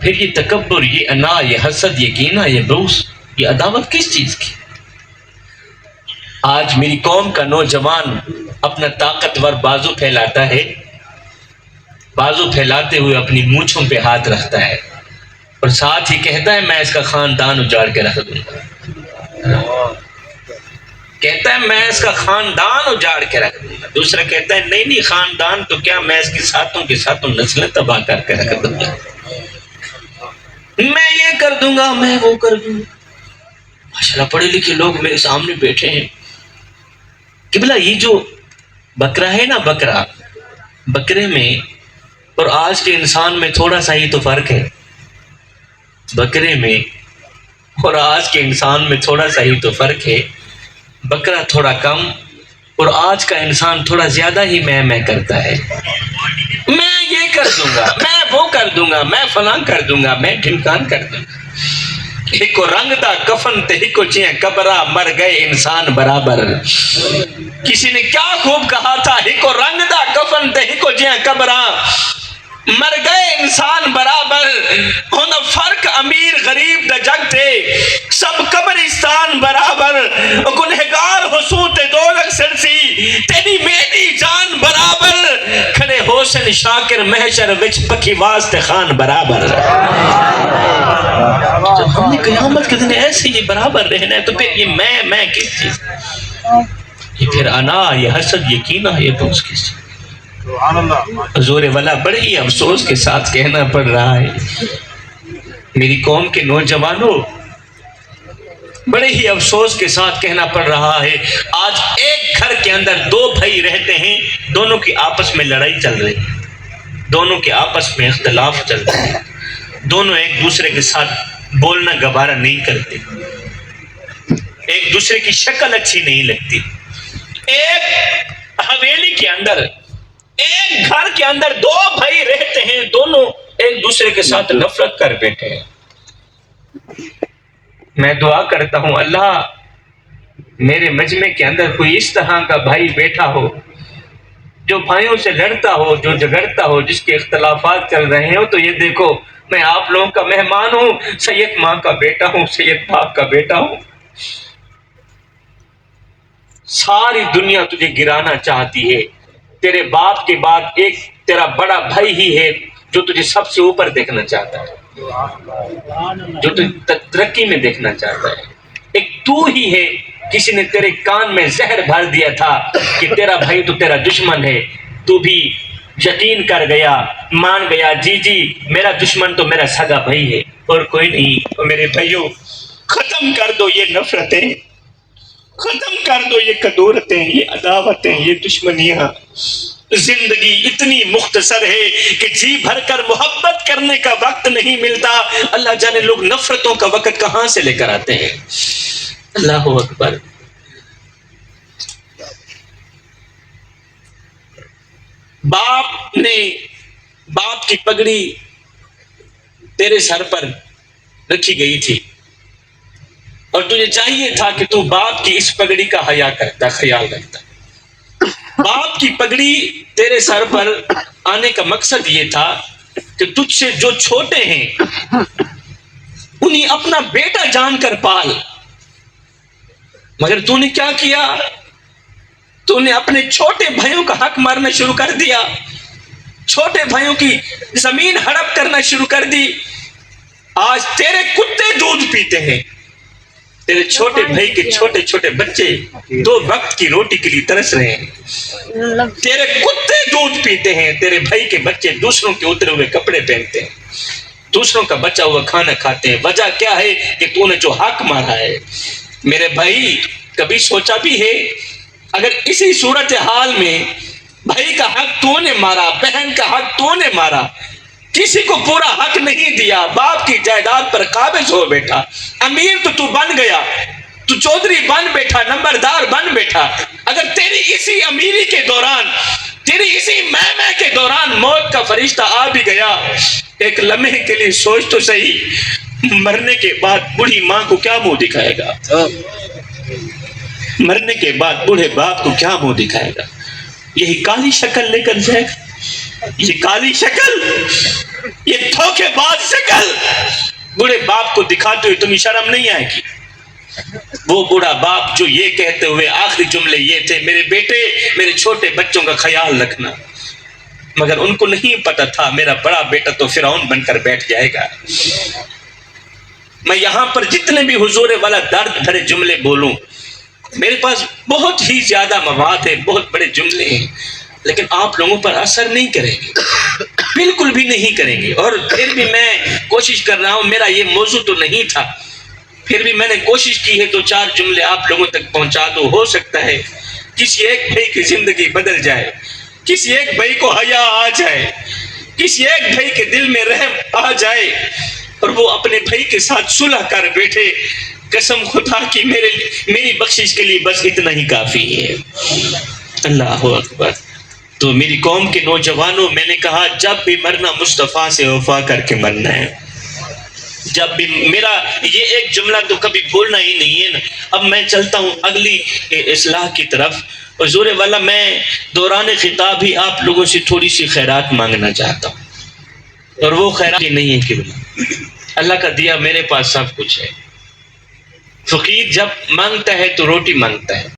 پھر یہ تکبر، یہ انا، یہ حسد، یہ کینہ، یہ بغض، یہ عداوت کس چیز کی؟ آج میری قوم کا نوجوان اپنا طاقتور بازو پھیلاتا ہے، بازو پھیلاتے ہوئے اپنی مونچھوں پہ ہاتھ رکھتا ہے اور ساتھ ہی کہتا ہے میں اس کا خاندان اجاڑ کے رکھ دوں گا، کہتا ہے میں اس کا خاندان اجاڑ کے رکھ دوں گا۔ دوسرا کہتا ہے نہیں نہیں، خاندان تو کیا، میں اس کی ساتوں کے ساتوں نسلیں تباہ کر کے رکھ دوں گا، میں یہ کر دوں گا، میں وہ کر دوں گا۔ ماشاءاللہ پڑھے لکھے لوگ میرے سامنے بیٹھے ہیں۔ قبلہ یہ جو بکرا ہے نا، بکرے میں اور آج کے انسان میں تھوڑا سا ہی تو فرق ہے، بکرے میں اور آج کے انسان میں تھوڑا سا ہی تو فرق ہے۔ بکرا تھوڑا کم اور آج کا انسان تھوڑا زیادہ ہی میں کرتا ہے، میں یہ کر دوں گا، میں وہ کر دوں گا، میں فلاں کر دوں گا، میں ڈھمکان کر دوں گا۔ ایک رنگ دا کفن تے ایک چیئں قبرہ، مر گئے انسان برابر۔ کسی نے کیا خوب کہا تھا، ایک رنگ دا کفن تے ایک چیئں قبرہ، مر گئے انسان برابر۔ ہونا فرق امیر غریب دا جگ تے، سب قبرستان برابر۔ گنہگار حسوت دولت سرسی، تیری میری جان برابر۔ کھڑے حسن شاکر محشر وچ پکی واسطے خان برابر۔ جب ہم نے قیامت کے دن ایسے یہ برابر رہنا ہے تو پھر یہ میں کس چیز، یہ پھر انا، یہ حسد، یہ کینہ، یہ بغض کس چیز؟ حضور والا بڑے ہی افسوس کے ساتھ کہنا پڑ رہا ہے، میری قوم کے نوجوانوں بڑے ہی افسوس کے ساتھ کہنا پڑ رہا ہے، آج ایک گھر کے اندر دو بھائی رہتے ہیں، دونوں کی آپس میں لڑائی چل رہی ہے، دونوں کے آپس میں اختلاف چل رہا ہے، دونوں ایک دوسرے کے ساتھ بولنا گوارا نہیں کرتے، ایک دوسرے کی شکل اچھی نہیں لگتی۔ ایک حویلی کے اندر، ایک گھر کے اندر دو بھائی رہتے ہیں، دونوں ایک دوسرے کے ساتھ نفرت کر بیٹھے ہیں۔ میں دعا کرتا ہوں اللہ میرے مجمع کے اندر کوئی اس طرح کا بھائی بیٹھا ہو جو بھائیوں سے لڑتا ہو، جو جھگڑتا ہو، جس کے اختلافات چل رہے ہوں، تو یہ دیکھو میں آپ لوگوں کا مہمان ہوں، سید ماں کا بیٹا ہوں، سید باپ کا بیٹا ہوں۔ ساری دنیا تجھے گرانا چاہتی ہے، تیرے باپ کے بعد ایک تیرا بڑا بھائی ہی ہے جو تجھے سب سے اوپر دیکھنا چاہتا ہے، جو تجھے ترقی میں دیکھنا چاہتا ہے۔ ایک تو ہی ہے، کسی نے تیرے کان میں زہر بھر دیا تھا کہ تیرا بھائی تو تیرا دشمن ہے، تو بھی یقین کر گیا، مان گیا، جی میرا دشمن تو میرا سگا بھائی ہے اور کوئی نہیں۔ اور میرے بھائیوں ختم کر دو یہ نفرتیں، ختم کر دو یہ کدورتیں، یہ عداوتیں، یہ دشمنیاں۔ زندگی اتنی مختصر ہے کہ جی بھر کر محبت کرنے کا وقت نہیں ملتا، اللہ جانے لوگ نفرتوں کا وقت کہاں سے لے کر آتے ہیں۔ اللہ اکبر۔ باپ کی پگڑی تیرے سر پر رکھی گئی تھی اور تجھے چاہیے تھا کہ تو باپ کی اس پگڑی کا حیا کرتا، خیال رکھتا۔ باپ کی پگڑی تیرے سر پر آنے کا مقصد یہ تھا کہ تجھ سے جو چھوٹے ہیں انہیں اپنا بیٹا جان کر پال، مگر تو نے کیا کیا؟ تو نے اپنے چھوٹے بھائیوں کا حق مارنا شروع کر دیا، چھوٹے بھائیوں کی زمین ہڑپ کرنا شروع کر دی۔ آج تیرے کتے دودھ پیتے ہیں، تیرے چھوٹے بھائی کے چھوٹے چھوٹے بچے 2 وقت کی روٹی کے لیے ترس رہے ہیں، تیرے کتے دودھ پیتے ہیں، تیرے بھائی کے بچے دوسروں کے اترے ہوئے کپڑے پہنتے ہیں، دوسروں کا بچا ہوا کھانا کھاتے ہیں۔ وجہ کیا ہے؟ کہ تو نے جو حق مارا ہے۔ میرے بھائی کبھی سوچا بھی ہے اگر اسی صورتحال میں بھائی کا حق تو نے مارا، بہن کا حق تو نے مارا، کسی کو پورا حق نہیں دیا، باپ کی جائیداد پر قابض ہو بیٹھا، امیر تو بن گیا، تو چودھری بن بیٹھا، نمبردار بن بیٹھا، اگر تیری اسی امیری کے دوران، تیری اسی میں کے دوران موت کا فرشتہ آ بھی گیا، ایک لمحے کے لیے سوچ تو صحیح، مرنے کے بعد بوڑھی ماں کو کیا منہ دکھائے گا؟ مرنے کے بعد بوڑھے باپ کو کیا منہ دکھائے گا؟ یہی کالی شکل لے کر جائے گا، یہ کالی شکل، یہ دھوکہ دھوکے باز شکل بوڑھے باپ کو دکھاتے ہوئے تمہیں شرم نہیں آئے گی؟ وہ بوڑھا باپ جو یہ کہتے ہوئے آخری جملے یہ تھے، میرے بیٹے میرے چھوٹے بچوں کا خیال رکھنا، مگر ان کو نہیں پتا تھا میرا بڑا بیٹا تو فرعون بن کر بیٹھ جائے گا۔ میں یہاں پر جتنے بھی حضور والا درد بھرے جملے بولوں، میرے پاس بہت ہی زیادہ مواد ہے، بہت بڑے جملے ہیں، لیکن آپ لوگوں پر اثر نہیں کریں گے، بالکل بھی نہیں کریں گے۔ اور پھر بھی میں کوشش کر رہا ہوں، میرا یہ موضوع تو نہیں تھا، پھر بھی میں نے کوشش کی ہے 2-4 جملے آپ لوگوں تک پہنچا دو۔ ہو سکتا ہے کسی ایک بھائی کی زندگی بدل جائے، کسی ایک بھائی کو حیا آ جائے، کسی ایک بھائی کے دل میں رحم آ جائے اور وہ اپنے بھائی کے ساتھ صلح کر بیٹھے۔ قسم خدا کی میری بخشش کے لیے بس اتنا ہی کافی ہے۔ اللہ اکبر۔ تو میری قوم کے نوجوانوں، میں نے کہا جب بھی مرنا مصطفیٰ سے وفا کر کے مرنا ہے۔ جب بھی میرا یہ ایک جملہ تو کبھی بھولنا ہی نہیں ہے نا۔ اب میں چلتا ہوں اگلی اصلاح کی طرف۔ حضور والا، میں دوران خطاب ہی آپ لوگوں سے تھوڑی سی خیرات مانگنا چاہتا ہوں، اور وہ خیرات ہی نہیں ہے کہ اللہ کا دیا میرے پاس سب کچھ ہے۔ فقیر جب مانگتا ہے تو روٹی مانگتا ہے۔